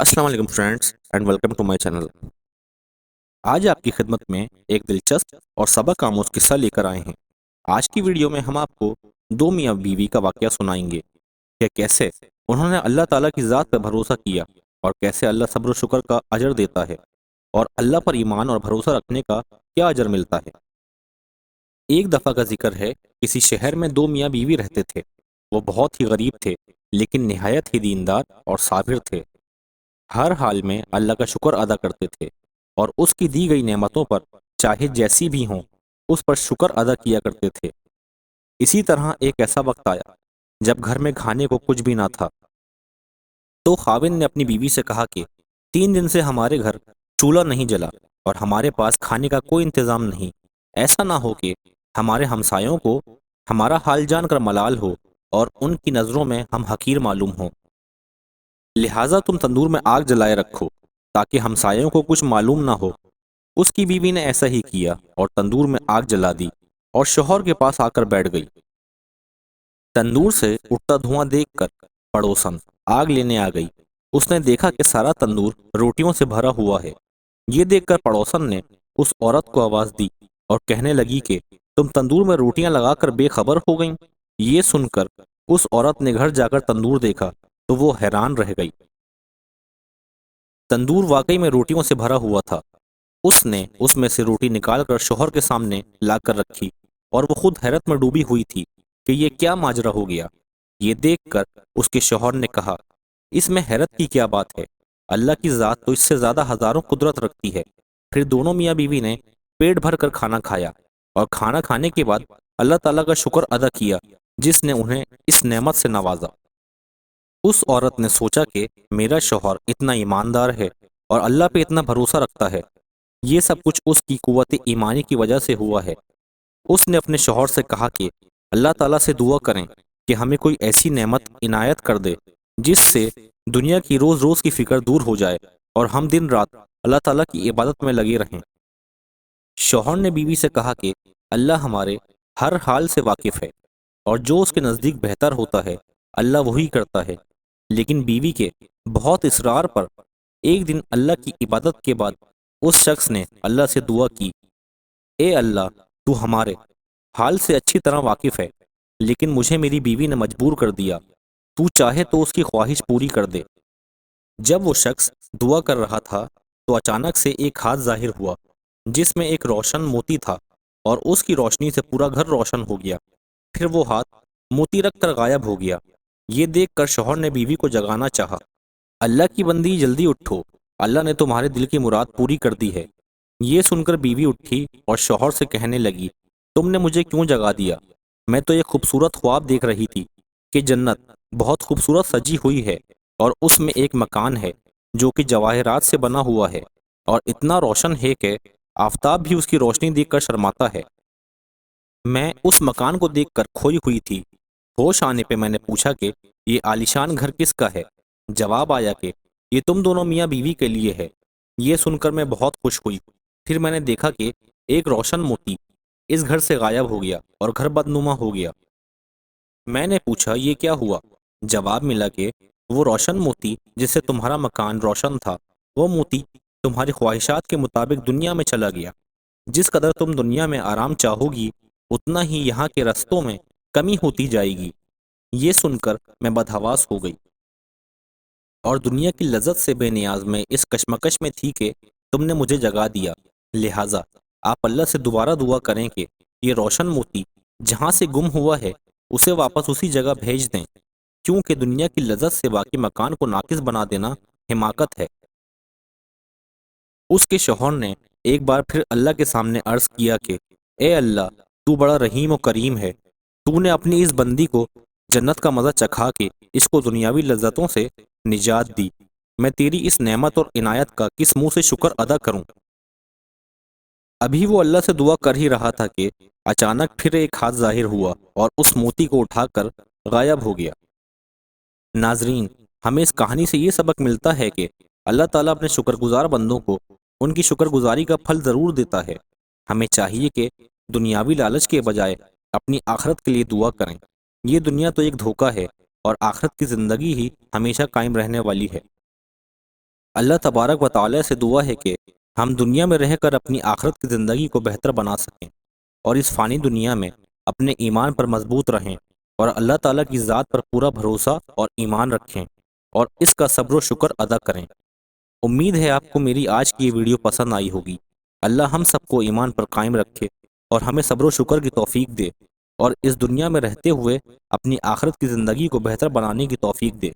अस्सलाम वालेकुम friends and welcome to my channel. आज आपकी खिदमत में एक दिलचस्प और सबक आमोज किस्सा लेकर आए हैं। आज की वीडियो में हम आपको दो मियाँ बीवी का वाकया सुनाएंगे कि कैसे उन्होंने अल्लाह ताला की ज़ात पर भरोसा किया और कैसे अल्लाह सब्र और शुक्र का अजर देता है और अल्लाह पर ईमान और भरोसा रखने का क्या अजर मिलता है। एक दफ़ा का जिक्र है, किसी शहर में दो मियाँ बीवी रहते थे। वो बहुत ही गरीब थे लेकिन निहायत ही दीनदार और साबिर थे। हर हाल में अल्लाह का शुक्र अदा करते थे और उसकी दी गई नेमतों पर चाहे जैसी भी हों उस पर शुक्र अदा किया करते थे। इसी तरह एक ऐसा वक्त आया जब घर में खाने को कुछ भी ना था। तो खाविन ने अपनी बीवी से कहा कि 3 दिन से हमारे घर चूल्हा नहीं जला और हमारे पास खाने का कोई इंतजाम नहीं। ऐसा ना हो कि हमारे हमसायों को हमारा हाल जानकर मलाल हो और उनकी नज़रों में हम हकीर मालूम हों। लिहाजा तुम तंदूर में आग जलाए रखो ताकि हमसायों को कुछ मालूम ना हो। उसकी बीवी ने ऐसा ही किया और तंदूर में आग जला दी और शौहर के पास आकर बैठ गई। तंदूर से उठता धुआं देखकर पड़ोसन आग लेने आ गई। उसने देखा कि सारा तंदूर रोटियों से भरा हुआ है। ये देखकर पड़ोसन ने उस औरत को आवाज दी और कहने लगी कि तुम तंदूर में रोटियां लगाकर बेखबर हो गईं। ये सुनकर उस औरत ने घर जाकर तंदूर देखा तो वो हैरान रह गई। तंदूर वाकई में रोटियों से भरा हुआ था। उसने उसमें से रोटी निकालकर शौहर के सामने लाकर रखी और वो खुद हैरत में डूबी हुई थी कि ये क्या माजरा हो गया। ये देखकर उसके शौहर ने कहा, इसमें हैरत की क्या बात है, अल्लाह की ज़ात तो इससे ज़्यादा हज़ारों कुदरत रखती है। फिर दोनों मियाँ बीवी ने पेट भर कर खाना खाया और खाना खाने के बाद अल्लाह ताला का शुक्र अदा किया जिसने उन्हें इस नेमत से नवाजा। उस औरत ने सोचा कि मेरा शौहर इतना ईमानदार है और अल्लाह पे इतना भरोसा रखता है, ये सब कुछ उसकी कुव्वत ईमानी की वजह से हुआ है। उसने अपने शौहर से कहा कि अल्लाह ताला से दुआ करें कि हमें कोई ऐसी नेमत इनायत कर दे जिससे दुनिया की रोज़ रोज़ की फिक्र दूर हो जाए और हम दिन रात अल्लाह ताला की इबादत में लगे रहें। शौहर ने बीवी से कहा कि अल्लाह हमारे हर हाल से वाकिफ़ है और जो उसके नज़दीक बेहतर होता है अल्लाह वही करता है। लेकिन बीवी के बहुत इसरार पर एक दिन अल्लाह की इबादत के बाद उस शख्स ने अल्लाह से दुआ की, ए अल्लाह, तू हमारे हाल से अच्छी तरह वाकिफ़ है लेकिन मुझे मेरी बीवी ने मजबूर कर दिया, तू चाहे तो उसकी ख्वाहिश पूरी कर दे। जब वो शख्स दुआ कर रहा था तो अचानक से एक हाथ जाहिर हुआ जिसमें एक रोशन मोती था और उसकी रोशनी से पूरा घर रोशन हो गया। फिर वो हाथ मोती रख कर गायब हो गया। ये देखकर शौहर ने बीवी को जगाना चाहा। अल्लाह की बंदी जल्दी उठो, अल्लाह ने तुम्हारे दिल की मुराद पूरी कर दी है। ये सुनकर बीवी उठी और शौहर से कहने लगी, तुमने मुझे क्यों जगा दिया? मैं तो ये खूबसूरत ख्वाब देख रही थी कि जन्नत बहुत खूबसूरत सजी हुई है और उसमें एक मकान है जो कि जवाहरात से बना हुआ है और इतना रोशन है कि आफताब भी उसकी रोशनी देखकर शर्माता है। मैं उस मकान को देखकर खोई हुई थी। होश आने पे मैंने पूछा कि ये आलीशान घर किसका है? जवाब आया कि ये तुम दोनों मियाँ बीवी के लिए है। ये सुनकर मैं बहुत खुश हुई। फिर मैंने देखा कि एक रोशन मोती इस घर से गायब हो गया और घर बदनुमा हो गया। मैंने पूछा, ये क्या हुआ? जवाब मिला कि वो रोशन मोती जिससे तुम्हारा मकान रोशन था, वो मोती तुम्हारी ख्वाहिशात के मुताबिक दुनिया में चला गया। जिस कदर तुम दुनिया में आराम चाहोगी उतना ही यहाँ के रस्तों में कमी होती जाएगी। ये सुनकर मैं बदहवास हो गई और दुनिया की लज्जत से बेनियाज में इस कशमकश में थी कि तुमने मुझे जगा दिया। लिहाजा आप अल्लाह से दोबारा दुआ करें कि ये रोशन मोती जहाँ से गुम हुआ है उसे वापस उसी जगह भेज दें, क्योंकि दुनिया की लज्जत से बाकी मकान को नाकिस बना देना हिमाकत है। उसके शौहर ने एक बार फिर अल्लाह के सामने अर्ज किया कि ए अल्लाह, तू बड़ा रहीम और करीम है। तूने अपनी इस बंदी को जन्नत का मज़ा चखा के इसको दुनियावी लज्जतों से निजात दी। मैं तेरी इस नेमत और इनायत का किस मुंह से शुक्र अदा करूं? अभी वो अल्लाह से दुआ कर ही रहा था कि अचानक फिर एक हाथ जाहिर हुआ और उस मोती को उठाकर गायब हो गया। नाजरीन, हमें इस कहानी से ये सबक मिलता है कि अल्लाह ताला अपने शुक्रगुजार बंदों को उनकी शुक्रगुजारी का फल ज़रूर देता है। हमें चाहिए कि दुनियावी लालच के बजाय अपनी आखरत के लिए दुआ करें। ये दुनिया तो एक धोखा है और आखरत की ज़िंदगी ही हमेशा कायम रहने वाली है। اللہ تبارک و تعالی سے دعا ہے کہ ہم دنیا میں رہ کر اپنی آخرت کی زندگی کو بہتر بنا سکیں اور اس فانی دنیا میں اپنے ایمان پر مضبوط رہیں اور اللہ تعالیٰ کی ذات پر پورا بھروسہ اور ایمان رکھیں اور اس کا صبر و شکر ادا کریں۔ امید ہے آپ کو میری آج کی یہ ویڈیو پسند آئی ہوگی۔ اللہ ہم سب کو ایمان پر قائم رکھے اور ہمیں صبر و شکر کی توفیق دے اور اس دنیا میں رہتے ہوئے اپنی آخرت کی زندگی کو بہتر بنانے کی توفیق دے۔